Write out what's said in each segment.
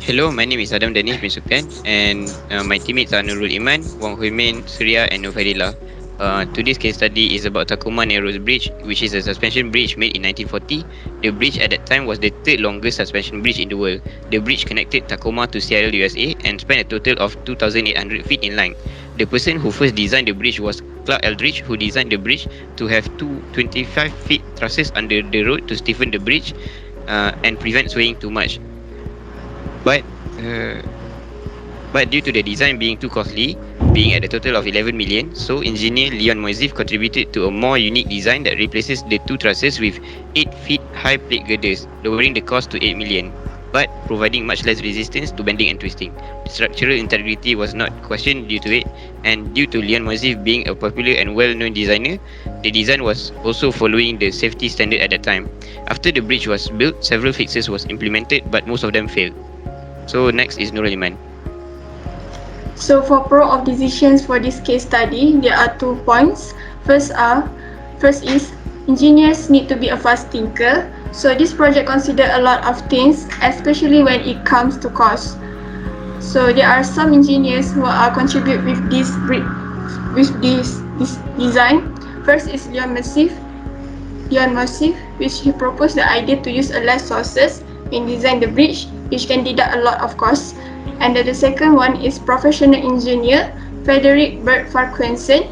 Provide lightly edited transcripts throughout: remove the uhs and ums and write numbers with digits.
Hello, my name is Adam Danish bin Suktan, and my teammates are Nurul Iman, Wang Huimin, Surya, and Nufadila. Today's case study is about Tacoma Narrows Bridge, which is a suspension bridge made in 1940. The bridge at that time was the third longest suspension bridge in the world. The bridge connected Tacoma to Seattle, USA, and spanned a total of 2,800 feet in length. The person who first designed the bridge was Clark Eldridge, who designed the bridge to have two 25 feet trusses under the road to stiffen the bridge and prevent swaying too much. But uh, but due to the design being too costly, being at a total of 11 million, so engineer Leon Moisif contributed to a more unique design that replaces the two trusses with 8 feet high plate girders, lowering the cost to 8 million, but providing much less resistance to bending and twisting. The structural integrity was not questioned due to it, and due to Leon Moisif being a popular and well-known designer, the design was also following the safety standard at that time. After the bridge was built, several fixes was implemented, but most of them failed. So next is Nurul Iman. So for pro of decisions for this case study, there are 2 points. First is engineers need to be a fast thinker. So this project consider a lot of things, especially when it comes to cost. So there are some engineers who are contribute with this design. First is Leon Moisif, which he proposed the idea to use a less sources in design the bridge, which can deduct a lot of costs. And the second one is professional engineer Frederick Bert Farquharson,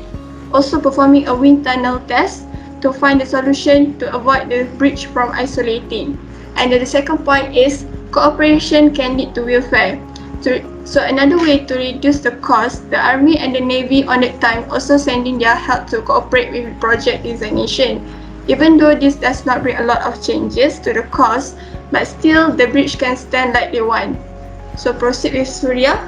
also performing a wind tunnel test to find the solution to avoid the bridge from isolating. And the second point is cooperation can lead to welfare. So another way to reduce the cost, the Army and the Navy on that time also sending their help to cooperate with project designation. Even though this does not bring a lot of changes to the cost, but still the bridge can stand like they want. So proceed with Surya.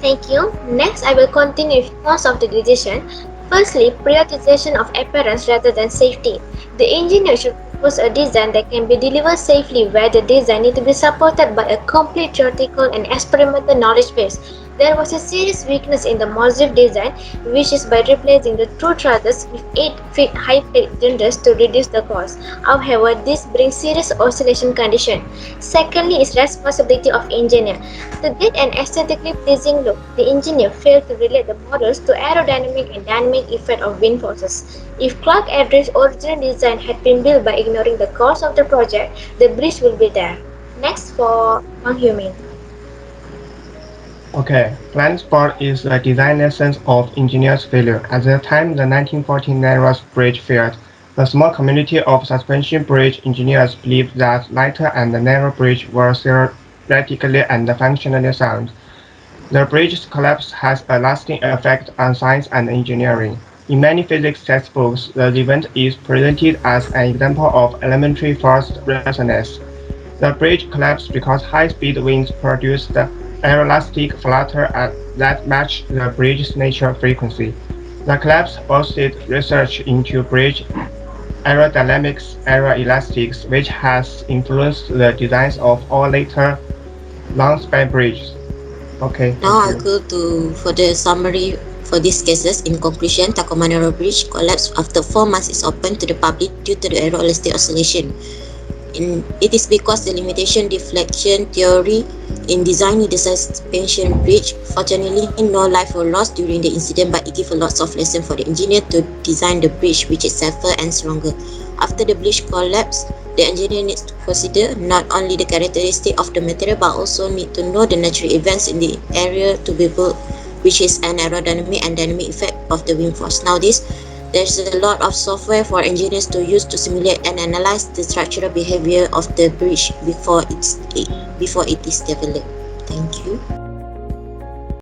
Thank you. Next, I will continue with cause of the decision. Firstly, prioritization of appearance rather than safety. The engineer should propose a design that can be delivered safely, where the design needs to be supported by a complete theoretical and experimental knowledge base. There was a serious weakness in the Moisif design, which is by replacing the two trusses with 8 feet high plate girders to reduce the cost. However, this brings serious oscillation condition. Secondly is responsibility of engineer. To get an aesthetically pleasing look, the engineer failed to relate the models to aerodynamic and dynamic effect of wind forces. If Clark Eldridge's original design had been built by ignoring the cost of the project, the bridge will be there. Next for Wang Huimin. Okay, blind spot is the design essence of engineers' failure. At the time the 1940 Narrows Bridge failed, the small community of suspension bridge engineers believed that lighter and narrow bridge were theoretically and functionally sound. The bridge's collapse has a lasting effect on science and engineering. In many physics textbooks, the event is presented as an example of elementary forced resonance. The bridge collapsed because high-speed winds produced aeroelastic flutter that matched the bridge's natural frequency. The collapse boosted research into bridge aerodynamics, aeroelastics, which has influenced the designs of all later long-span bridges. Okay. Now I'll go to for the summary for these cases. In conclusion, Tacoma Narrow Bridge collapsed after 4 months is open to the public due to the aeroelastic oscillation. It is because the limitation deflection theory in designing the suspension bridge. Fortunately, no life were lost during the incident, but it gave a lot of lesson for the engineer to design the bridge which is safer and stronger. After the bridge collapse, the engineer needs to consider not only the characteristic of the material but also need to know the natural events in the area to be built, which is an aerodynamic and dynamic effect of the wind force. Nowadays, there's a lot of software for engineers to use to simulate and analyze the structural behavior of the bridge before it is developed. Thank you.